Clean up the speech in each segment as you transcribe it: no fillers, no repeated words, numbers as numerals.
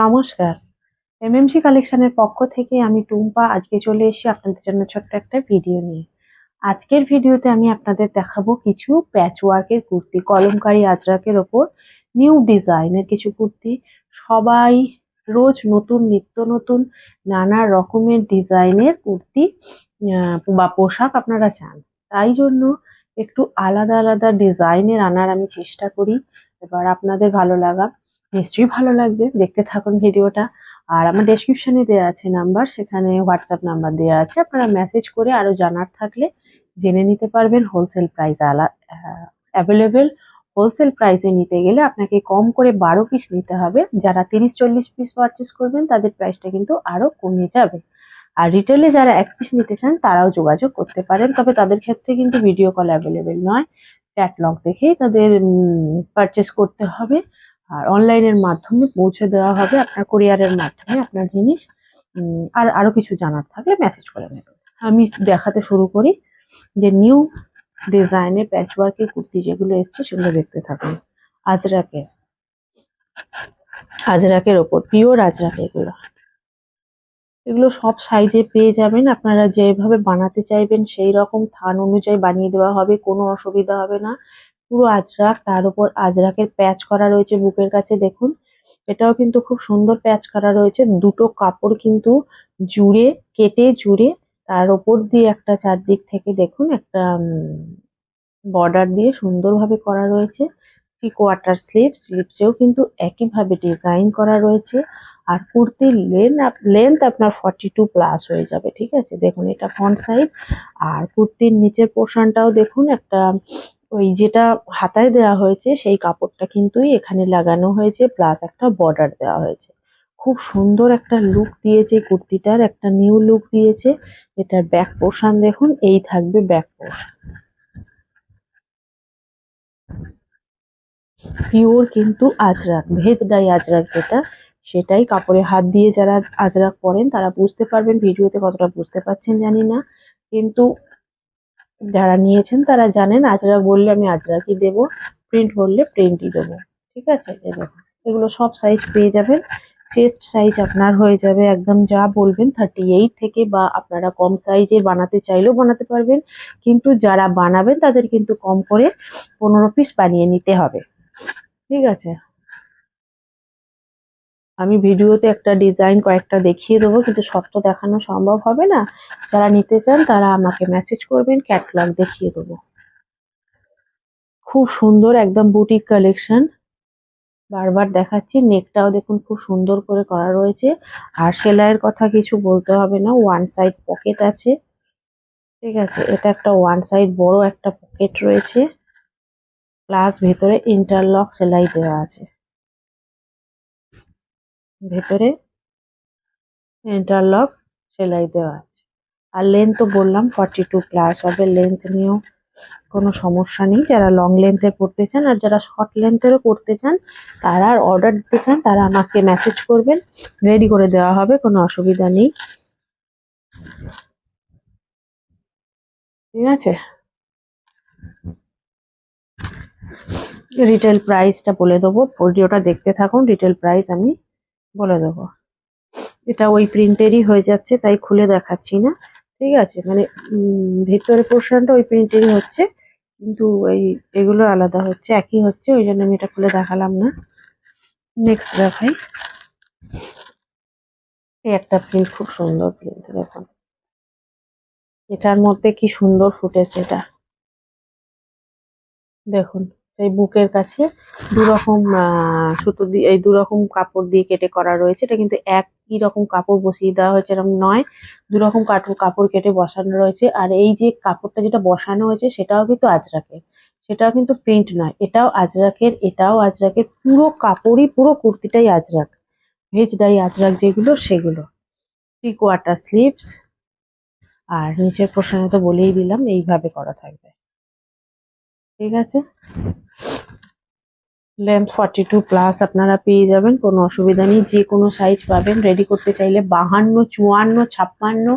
নমস্কার। এমএমসি কালেকশনের পক্ষ থেকে আমি টুম্পা আজকে চলে এসেছি আপনাদের জন্য ছোট্ট একটা ভিডিও নিয়ে। আজকের ভিডিওতে আমি আপনাদের দেখাবো কিছু প্যাচওয়ার্কের কুর্তি, কলমকারী আজরাকের ওপর নিউ ডিজাইনের কিছু কুর্তি। সবাই রোজ নতুন নিত্য নতুন নানা রকমের ডিজাইনের কুর্তি বা পোশাক আপনারা চান। তাই জন্য একটু আলাদা আলাদা ডিজাইনের আনার আমি চেষ্টা করি। এবার আপনাদের ভালো লাগা নিশ্চয়ই ভালো লাগবে, দেখতে থাকুন ভিডিওটা। আর আমার ডেসক্রিপশনে দেওয়া আছে নাম্বার, সেখানে হোয়াটসঅ্যাপ নাম্বার দেওয়া আছে, আপনারা মেসেজ করে আরো জানার থাকলে জেনে নিতে পারবেন। Wholesale price available. হোলসেল প্রাইসে নিতে গেলে আপনাকে কম করে 12 পিস নিতে হবে। যারা 30-40 পিস পারচেস করবেন তাদের প্রাইসটা কিন্তু আরো কমে যাবে। আর রিটেলে যারা 1 পিস নিতে চান তারাও যোগাযোগ করতে পারেন, তবে তাদের ক্ষেত্রে কিন্তু ভিডিও কল অ্যাভেলেবেল নয়। ক্যাটলগ দেখেই তাদের পারচেস করতে হবে। আর অনলাইনের মাধ্যমে পৌঁছে দেওয়া হবে আপনার কোরিয়ারের মাধ্যমে আপনার জিনিস। আর আরো কিছু জানার থাকলে মেসেজ করে নেবেন। আমি দেখাতে শুরু করি যে নিউ ডিজাইনের প্যাচওয়ার্কের কুর্তি যেগুলো এসছে সেগুলো দেখতে থাকুন। আজরাকের আজরাকের ওপর পিওর আজরাক, এগুলো সব সাইজে পেয়ে যাবেন। আপনারা যেভাবে বানাতে চাইবেন সেই রকম থান অনুযায়ী বানিয়ে দেওয়া হবে, কোনো অসুবিধা হবে না। পুরো আজরাক, তার উপর আজরাকের প্যাচ করা রয়েছে বুকের কাছে, দেখুন এটাও কিন্তু খুব সুন্দর প্যাচ করা রয়েছে। দুটো কাপড় কিন্তু জুড়ে তার উপর দিয়ে একটা চারদিক থেকে দেখুন একটা বর্ডার দিয়ে সুন্দরভাবে করা রয়েছে। 3/4 স্লিভসেও কিন্তু একইভাবে ডিজাইন করা রয়েছে। আর কুর্তির লেন্থ আপনার 42+ হয়ে যাবে, ঠিক আছে। দেখুন এটা ফ্রন্ট সাইড। আর কুর্তির নিচের পোর্শনটাও দেখুন, একটা ওই যেটা হাতায় দেওয়া হয়েছে সেই কাপড়টা কিন্তু এখানে লাগানো হয়েছে, প্লাস একটা বর্ডার দেওয়া হয়েছে। খুব সুন্দর একটা লুক দিয়েছে কুর্তিটার, একটা নিউ লুক দিয়েছে। এটার ব্যাক পোর্শন দেখুন, এই থাকবে ব্যাক পোর্শন। পিওর কিন্তু আজরাক, ভেজ ডাই আজরাক যেটা, সেটাই। কাপড়ে হাত দিয়ে যারা আজরাক পরেন তারা বুঝতে পারবেন, ভিডিওতে কতটা বুঝতে পারছেন জানি না, কিন্তু যারা নিয়েছেন তারা জানেন আজরাক বললে আমি আজরাকই দেবো, প্রিন্ট বললে প্রিন্টই দেবো, ঠিক আছে। এগুলো সব সাইজ পেয়ে যাবেন। চেস্ট সাইজ আপনার হয়ে যাবে একদম যা বলবেন 38 থেকে, বা আপনারা কম সাইজের বানাতে চাইলেও বানাতে পারবেন, কিন্তু যারা বানাবেন তাদের কিন্তু কম করে 15 পিস বানিয়ে নিতে হবে, ঠিক আছে। আমি ভিডিওতে একটা ডিজাইন কয়েকটা দেখিয়ে দেবো, কিন্তু সব তো দেখানো সম্ভব হবে না। যারা নিতে চান তারা আমাকে মেসেজ করবেন, ক্যাটলগ দেখিয়ে দেবো। খুব সুন্দর একদম বুটিক কালেকশন, বারবার দেখাচ্ছি। নেকটাও দেখুন খুব সুন্দর করে করা রয়েছে। আর সেলাইয়ের কথা কিছু বলতে হবে না, ওয়ান সাইড পকেট আছে, ঠিক আছে। এটা একটা ওয়ান সাইড বড় একটা পকেট রয়েছে, প্লাস ভেতরে ইন্টারলক সেলাই দেওয়া আছে। ভেতরে ইন্টারলক সেলাই দেওয়া আছে। আর লেন্থ তো বললাম 42+ হবে, লেন্থ নিয়েও কোনো সমস্যা নেই। যারা লং লেন্থের পড়তে চান আর যারা শর্ট লেন্থেরও পড়তে চান, তারা অর্ডার দিতে চান, তারা আমাকে মেসেজ করবেন, রেডি করে দেওয়া হবে, কোনো অসুবিধা নেই, ঠিক আছে। রিটেল প্রাইসটা বলে দেবো, ভিডিওটা দেখতে থাকুন, রিটেল প্রাইস আমি বলে দেবো। এটা ওই প্রিন্টেরই হয়ে যাচ্ছে তাই খুলে দেখাচ্ছি না, ঠিক আছে। মানে ভেতরের পোর্শনটা ওই প্রিন্টেরই হচ্ছে, কিন্তু এগুলো আলাদা হচ্ছে, একই হচ্ছে, ওই জন্য আমি এটা খুলে দেখালাম না। নেক্সট দেখাই। এই একটা প্রিন্ট, খুব সুন্দর প্রিন্ট, দেখুন এটার মধ্যে কি সুন্দর ফুটেছে এটা, দেখুন। এই বুকের কাছে দুরকম সুতো দিয়ে, এই দুরকম কাপড় দিয়ে কেটে করা রয়েছে। এটা কিন্তু একই রকম কাপড় বসিয়ে দেওয়া হয়েছে এরকম নয়, দুরকম কাপড় কেটে বসানো রয়েছে। আর এই যে কাপড়টা যেটা বসানো হয়েছে সেটাও কিন্তু আজরাকের, সেটাও কিন্তু প্রিন্ট নয়, এটাও আজরাকের, এটাও আজরাকের। পুরো কাপড়ই, পুরো কুর্তিটাই আজরাক, ভেজ ডাই আজরাক যেগুলো সেগুলো। 3/4 স্লিভস। আর নিচের পোর্শনে তো বলেই দিলাম এইভাবে করা থাকবে, ঠিক আছে। লেন্থ 42+ আপনারা পেয়ে যাবেন, কোনো অসুবিধা নেই। যে কোনো সাইজ পাবেন, রেডি করতে চাইলে 52, 54, 56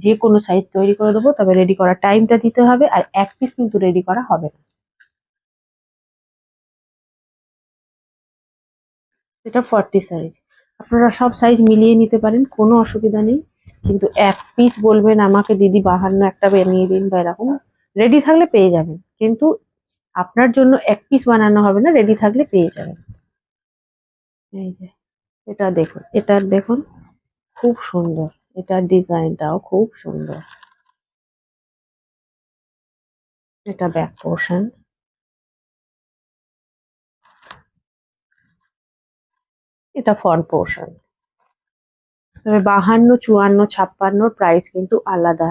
যে কোনো সাইজ তৈরি করে দেবো, তবে রেডি করার টাইমটা দিতে হবে। আর 1 পিস কিন্তু রেডি করা হবে না। এটা 40 সাইজ। আপনারা সব সাইজ মিলিয়ে নিতে পারেন, কোনো অসুবিধা নেই। কিন্তু এক পিস বলবেন আমাকে দিদি 52 একটা বানিয়ে দিন বা এরকম, রেডি থাকলে পেয়ে যাবেন। কিন্তু আপনার জন্য এক পিস বানানো হবে না, রেডি থাকলে পেয়ে যাবেন। এই যে এটা দেখুন, এটা দেখুন, খুব সুন্দর। এটার ডিজাইনটাও খুব সুন্দর। এটা ব্যাক পোর্শন, এটা ফ্রন্ট পোর্শন। তবে 52, 54, 56 প্রাইস কিন্তু আলাদা।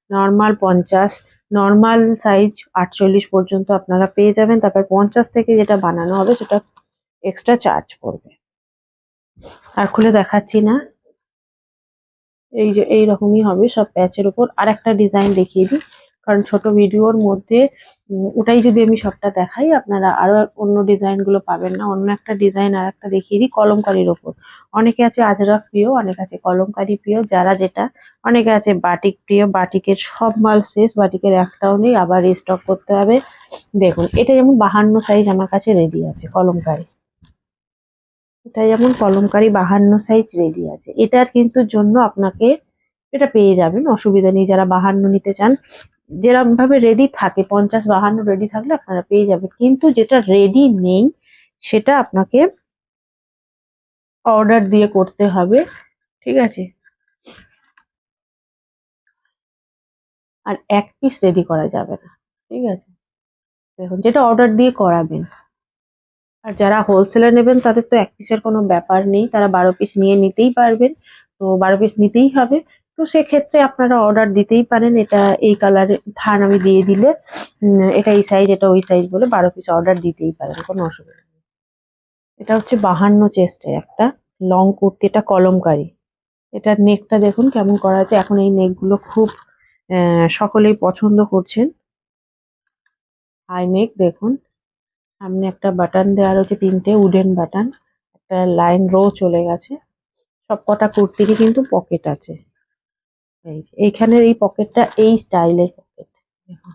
নর্মাল 50, নর্মাল সাইজ 48 পর্যন্ত আপনারা পেয়ে যাবেন। তারপর 50 থেকে যেটা বানানো হবে সেটা এক্সট্রা চার্জ পড়বে। আর খুলে দেখাচ্ছি না, এই যে এইরকমই হবে সব প্যাচের উপর। আর একটা ডিজাইন দেখিয়ে দিই, কারণ ছোট ভিডিওর মধ্যে ওটাই যদি আমি সবটা দেখাই আপনারা আরো অন্য ডিজাইন গুলো পাবেন না। অন্য একটা ডিজাইন আর একটা দেখিয়ে দিই কলমকারির ওপর। অনেকে আছে আজরাক প্রিয়, অনেকে আছে কলমকারি প্রিয়, যারা যেটা। অনেকে আছে বাটিক প্রিয়, বাটিকের সব মাল শেষ, বাটিকের একটাও নেই, আবার রিস্টক করতে হবে। দেখুন এটা যেমন 52 সাইজ আমার কাছে রেডি আছে কলমকারি। এটা যেমন কলমকারি 52 সাইজ রেডি আছে। এটার কিন্তু জন্য আপনাকে এটা পেয়ে যাবেন, অসুবিধা নেই। যারা 52 নিতে চান, যেরকম ভাবে রেডি থাকে 50, 52 রেডি থাকলে আপনারা পেয়ে যাবেন। কিন্তু যেটা রেডি নেই সেটা আপনাকে অর্ডার দিয়ে করতে হবে, ঠিক আছে? আর এক পিস রেডি করা যাবে না, ঠিক আছে? দেখুন যেটা অর্ডার দিয়ে করাবেন। আর যারা হোলসেলে নেবেন তাদের তো এক পিসের কোনো ব্যাপার নেই, তারা 12 পিস নিয়ে নিতেই পারবেন। তো 12 পিস নিতেই হবে। তো সেক্ষেত্রে আপনারা অর্ডার দিতেই পারেন। এটা এই কালারের থান আমি দিয়ে দিলে এটা এই সাইজ, এটা ওই সাইজ বলে 12 পিস অর্ডার দিতেই পারেন, কোনো অসুবিধা নেই। এটা হচ্ছে 52 চেস্টে একটা লং কুর্তি, এটা কলমকারি। এটার নেকটা দেখুন কেমন করা আছে। এখন এই নেক গুলো খুব সকলেই পছন্দ করছেন। হাই নেক দেখুন, সামনে একটা বাটন দেওয়া রয়েছে, 3টে উডেন বাটন, একটা লাইন রো চলে গেছে। সবকটা কুর্তিরই কিন্তু পকেট আছে। এই যে এইখানের এই পকেটটা এই স্টাইলের পকেট। দেখুন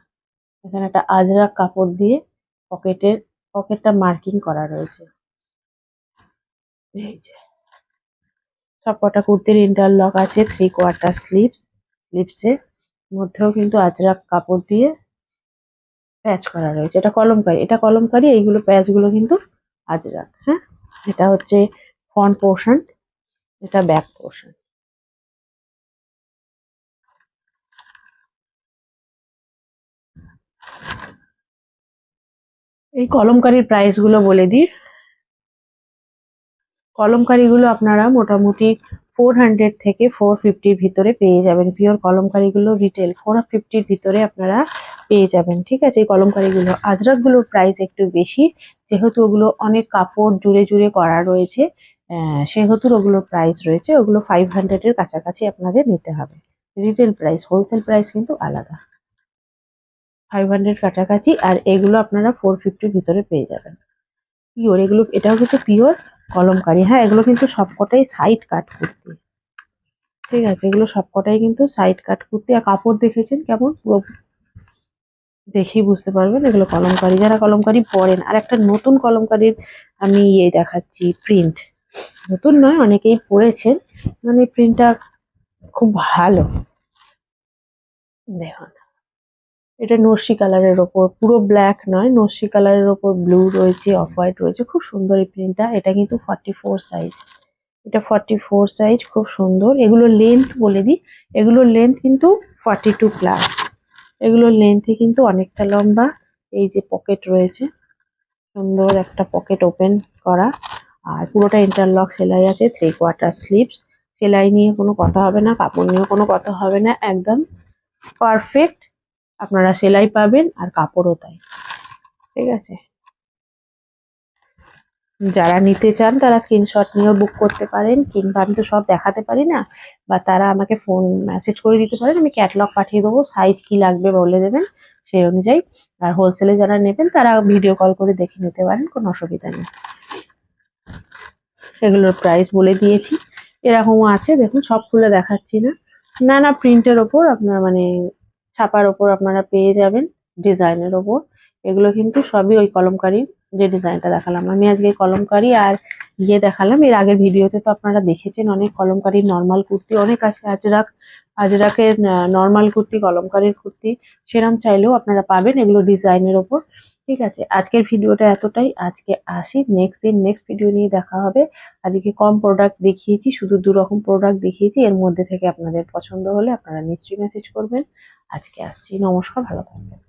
এখানে একটা আজরাক কাপড় দিয়ে পকেটটা মার্কিং করা রয়েছে। এই যে সবকটা কুর্তির ইন্টারলক আছে, 3/4 স্লিভসের মধ্যেও কিন্তু আজরাক কাপড় দিয়ে প্যাচ করা রয়েছে। এটা কলমকারি, এটা কলমকারি, এইগুলো প্যাচ গুলো কিন্তু আজরাক। হ্যাঁ, এটা হচ্ছে ফ্রন্ট পোর্শন, এটা ব্যাক পোর্শন। এই কলমকারির প্রাইস গুলো বলে দিই। কলমকারিগুলো আপনারা মোটামুটি 400 থেকে 450 ভিতরে পেয়ে যাবেন। পিওর কলমকারিগুলো রিটেল 450 ভিতরে আপনারা পেয়ে যাবেন, ঠিক আছে? এই কলমকারিগুলো, আজরাকগুলোর প্রাইস একটু বেশি, যেহেতু ওগুলো অনেক কাপড় জুড়ে জুড়ে করা রয়েছে, সেহেতু ওগুলোর প্রাইস রয়েছে। ওগুলো 500 এর কাছাকাছি আপনাদের নিতে হবে। রিটেল প্রাইস, হোলসেল প্রাইস কিন্তু আলাদা, 500 কাছাকাছি। আর এগুলো আপনারা 450 ভিতরে পেয়ে যাবেন। পিওর এগুলো, এটাও কিন্তু পিওর কলমকারি। হ্যাঁ, এগুলো কিন্তু সবকটাই সাইড কাট কুর্তি, ঠিক আছে? এগুলো সবকটাই কিন্তু সাইড কাট কুর্তি। আর কাপড় দেখেছেন কেমন, পুরো দেখেই বুঝতে পারবেন এগুলো কলমকারি। যারা কলমকারি পরেন, আর একটা নতুন কলমকারির আমি দেখাচ্ছি প্রিন্ট। নতুন নয়, অনেকেই পরেছেন, মানে প্রিন্টটা খুব ভালো। দেখুন এটা নস্যি কালারের ওপর, পুরো ব্ল্যাক নয়, নস্যি কালারের ওপর ব্লু রয়েছে, অফ হোয়াইট রয়েছে, খুব সুন্দর এই প্রিন্টটা। এটা কিন্তু 44 সাইজ, এটা 44 সাইজ, খুব সুন্দর। এগুলোর লেন্থ বলে দিই, এগুলোর লেন্থ কিন্তু 42 প্লাস। এগুলোর লেন্থে কিন্তু অনেকটা লম্বা। এই যে পকেট রয়েছে, সুন্দর একটা পকেট ওপেন করা, আর পুরোটা ইন্টারলক সেলাই আছে, 3/4 স্লিভস। সেলাই নিয়ে কোনো কথা হবে না, কাপড় নিয়েও কোনো কথা হবে না, একদম পারফেক্ট আপনারা সেলাই পাবেন, আর কাপড়ও তাই, ঠিক আছে? যারা নিতে চান তারা স্ক্রিনশট নিয়েও বুক করতে পারেন, কিংবা আমি তো সব দেখাতে পারি না, বা তারা আমাকে ফোন মেসেজ করে দিতে পারেন, আমি ক্যাটালগ পাঠিয়ে দেবো, সাইজ কি লাগবে বলে দেবেন সেই অনুযায়ী। আর হোলসেলে যারা নেবেন তারা ভিডিও কল করে দেখে নিতে পারেন, কোনো অসুবিধা নেই। এগুলোর প্রাইস বলে দিয়েছি। এরকমও আছে, দেখুন সব খুলে দেখাচ্ছি না। নানা প্রিন্টের ওপর আপনার মানে ছাপার ওপর আপনারা পেয়ে যাবেন, ডিজাইনের ওপর। এগুলো কিন্তু সবই ওই কলমকারি যে ডিজাইনটা দেখালাম আমি আজকে কলমকারি আর ইয়ে দেখালাম। এর আগের ভিডিওতে তো আপনারা দেখেছেন অনেক কলমকারির নর্মাল কুর্তি অনেক আছে, আজরাকের নর্মাল কুর্তি, কলমকারির কুর্তি, সেরম চাইলেও আপনারা পাবেন, এগুলো ডিজাইনের ওপর। ঠিক আছে, আজকের ভিডিওটা এতটাই। আজকে আসি, নেক্সট ভিডিও নিয়ে দেখা হবে। আজকে কম প্রোডাক্ট দেখিয়েছি, শুধু 2 রকম প্রোডাক্ট দেখিয়েছি। এর মধ্যে থেকে আপনাদের পছন্দ হলে আপনারা নিশ্চয়ই মেসেজ করবেন। আজকে আসছি, নমস্কার, ভালো থাকবেন।